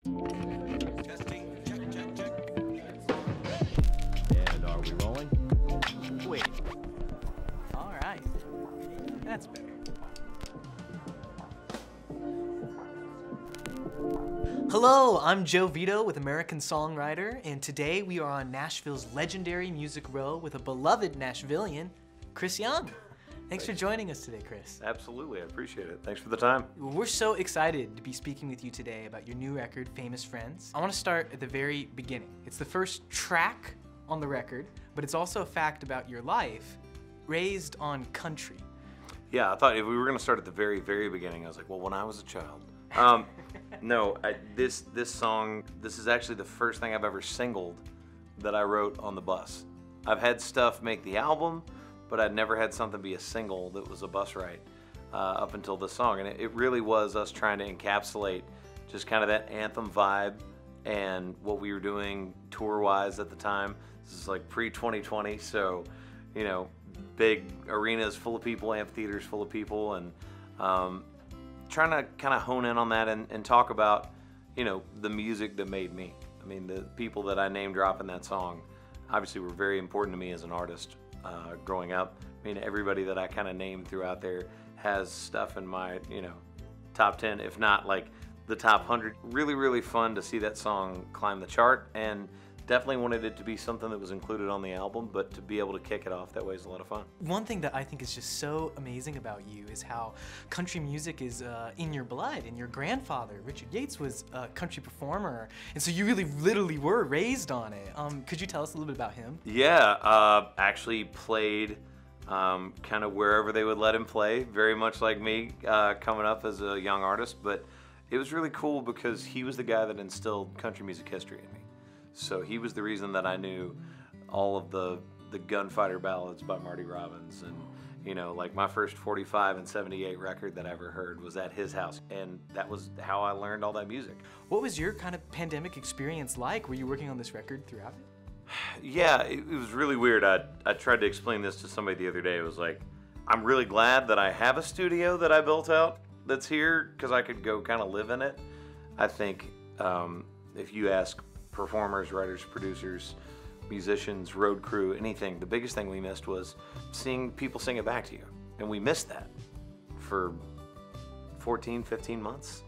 Testing, check, check, check. And are we rolling? Wait. All right. That's better. Hello, I'm Joe Vito with American Songwriter, and today we are on Nashville's legendary Music Row with a beloved Nashvillian, Chris Young. Thanks for joining us today, Chris. Absolutely, I appreciate it. Thanks for the time. We're so excited to be speaking with you today about your new record, Famous Friends. I want to start at the very beginning. It's the first track on the record, but it's also a fact about your life, raised on country. Yeah, I thought if we were going to start at the very, very beginning, I was like, well, when I was a child. No, this song, this is actually the first thing I've ever singled that I wrote on the bus. I've had stuff make the album, but I'd never had something be a single that was a bus ride up until this song. And it really was us trying to encapsulate just kind of that anthem vibe and what we were doing tour-wise at the time. This is like pre-2020, so, you know, big arenas full of people, amphitheaters full of people, and trying to kind of hone in on that and talk about, you know, the music that made me. I mean, the people that I name drop in that song obviously were very important to me as an artist growing up. I mean, everybody that I kind of named throughout there has stuff in my, you know, top 10, if not like the top 100. Really, really fun to see that song climb the chart, and definitely wanted it to be something that was included on the album, but to be able to kick it off that way is a lot of fun. One thing that I think is just so amazing about you is how country music is in your blood. And your grandfather, Richard Yates, was a country performer, and so you really literally were raised on it. Could you tell us a little bit about him? Yeah, actually played kind of wherever they would let him play, very much like me coming up as a young artist, but it was really cool because he was the guy that instilled country music history in me. So he was the reason that I knew all of the gunfighter ballads by Marty Robbins, and, you know, like my first 45 and 78 record that I ever heard was at his house, and that was how I learned all that music. What was your kind of pandemic experience like? Were you working on this record throughout it? Yeah, it was really weird. I tried to explain this to somebody the other day. It was like, I'm really glad that I have a studio that I built out that's here because I could go kind of live in it. I think if you ask performers, writers, producers, musicians, road crew, anything, the biggest thing we missed was seeing people sing it back to you. And we missed that for 14, 15 months.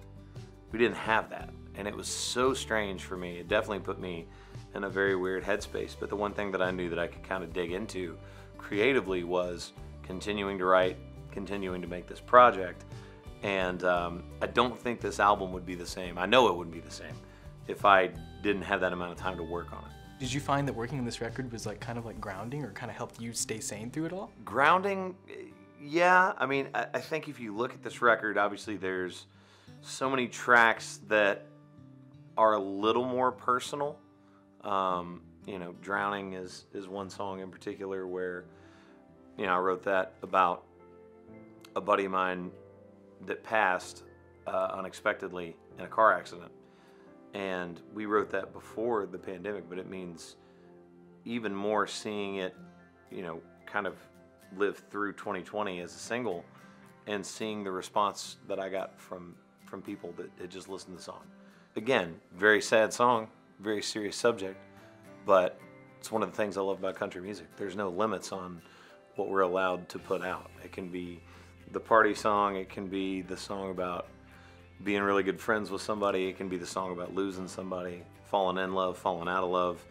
We didn't have that. And it was so strange for me. It definitely put me in a very weird headspace. But the one thing that I knew that I could kind of dig into creatively was continuing to write, continuing to make this project. And I don't think this album would be the same. I know it wouldn't be the same if I didn't have that amount of time to work on it. Did you find that working on this record was like kind of like grounding, or kind of helped you stay sane through it all? Grounding, yeah. I mean, I think if you look at this record, obviously there's so many tracks that are a little more personal. You know, Drowning is one song in particular where, you know, I wrote that about a buddy of mine that passed unexpectedly in a car accident. And we wrote that before the pandemic, but it means even more seeing it, you know, kind of live through 2020 as a single, and seeing the response that I got from people that had just listened to the song. Again, very sad song, very serious subject, but it's one of the things I love about country music. There's no limits on what we're allowed to put out. It can be the party song, it can be the song about being really good friends with somebody, it can be the song about losing somebody, falling in love, falling out of love.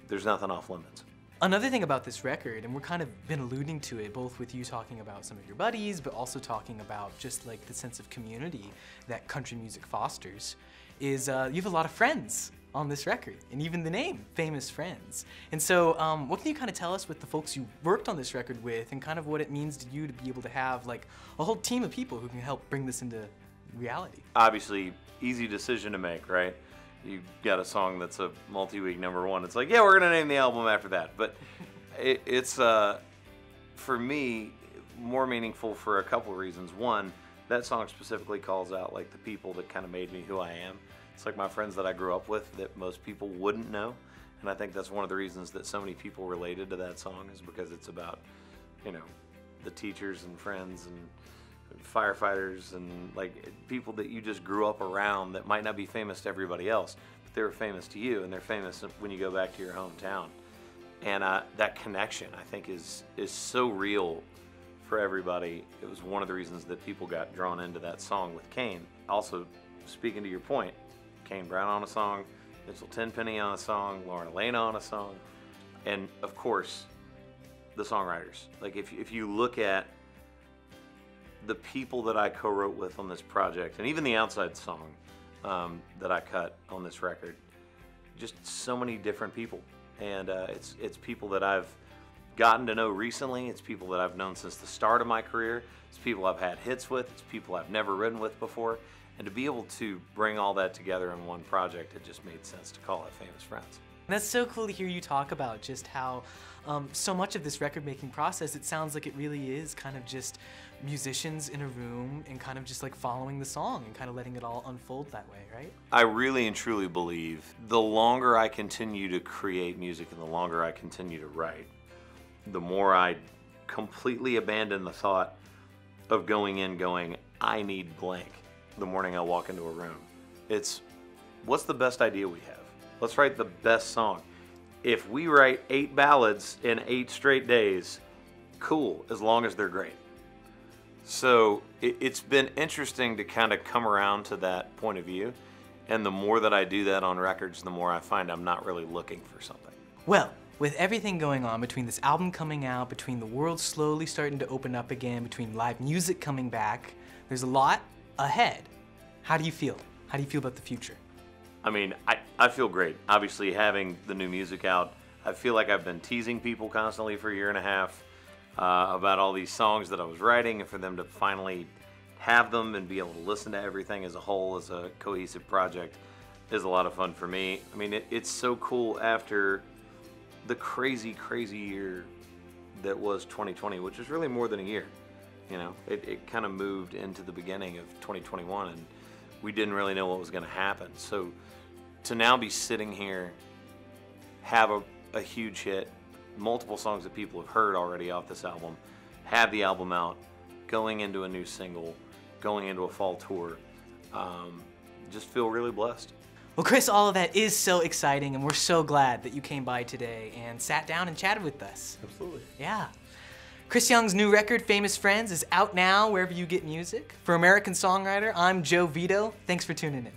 There's nothing off limits. Another thing about this record, and we're kind of been alluding to it, both with you talking about some of your buddies, but also talking about just like the sense of community that country music fosters, is you have a lot of friends on this record, and even the name, Famous Friends. And so what can you kind of tell us with the folks you worked on this record with, and kind of what it means to you to be able to have like a whole team of people who can help bring this into reality? Obviously, easy decision to make, right? You got a song that's a multi-week #1. It's like, yeah, we're gonna name the album after that. But it's for me more meaningful for a couple of reasons. One, that song specifically calls out like the people that kind of made me who I am. It's like my friends that I grew up with that most people wouldn't know, and I think that's one of the reasons that so many people related to that song, is because it's about, you know, the teachers and friends and firefighters and like people that you just grew up around that might not be famous to everybody else, but they were famous to you, and they're famous when you go back to your hometown. And that connection, I think, is so real for everybody. It was one of the reasons that people got drawn into that song with Kane. Also, speaking to your point, Kane Brown on a song, Mitchell Tenpenny on a song, Lauren Elena on a song, and of course, the songwriters. Like if you look at the people that I co-wrote with on this project, and even the outside song that I cut on this record, just so many different people. And it's people that I've gotten to know recently. It's people that I've known since the start of my career. It's people I've had hits with. It's people I've never written with before. And to be able to bring all that together in one project, it just made sense to call it Famous Friends. That's so cool to hear you talk about just how so much of this record-making process, it sounds like it really is kind of just musicians in a room and kind of just like following the song and kind of letting it all unfold that way, right? I really and truly believe the longer I continue to create music and the longer I continue to write, the more I completely abandon the thought of going, I need blank the morning I walk into a room. It's, what's the best idea we have? Let's write the best song. If we write 8 ballads in 8 straight days, cool, as long as they're great. So it's been interesting to kind of come around to that point of view. And the more that I do that on records, the more I find I'm not really looking for something. Well, with everything going on, between this album coming out, between the world slowly starting to open up again, between live music coming back, there's a lot ahead. How do you feel? How do you feel about the future? I mean, I feel great. Obviously, having the new music out, I feel like I've been teasing people constantly for a year and a half about all these songs that I was writing, and for them to finally have them and be able to listen to everything as a whole, as a cohesive project, is a lot of fun for me. I mean, it's so cool after the crazy, crazy year that was 2020, which was really more than a year. You know, it kind of moved into the beginning of 2021, and we didn't really know what was going to happen. So to now be sitting here, have a huge hit, multiple songs that people have heard already off this album, have the album out, going into a new single, going into a fall tour, just feel really blessed. Well, Chris, all of that is so exciting, and we're so glad that you came by today and sat down and chatted with us. Absolutely. Yeah. Chris Young's new record, Famous Friends, is out now wherever you get music. For American Songwriter, I'm Joe Vito. Thanks for tuning in.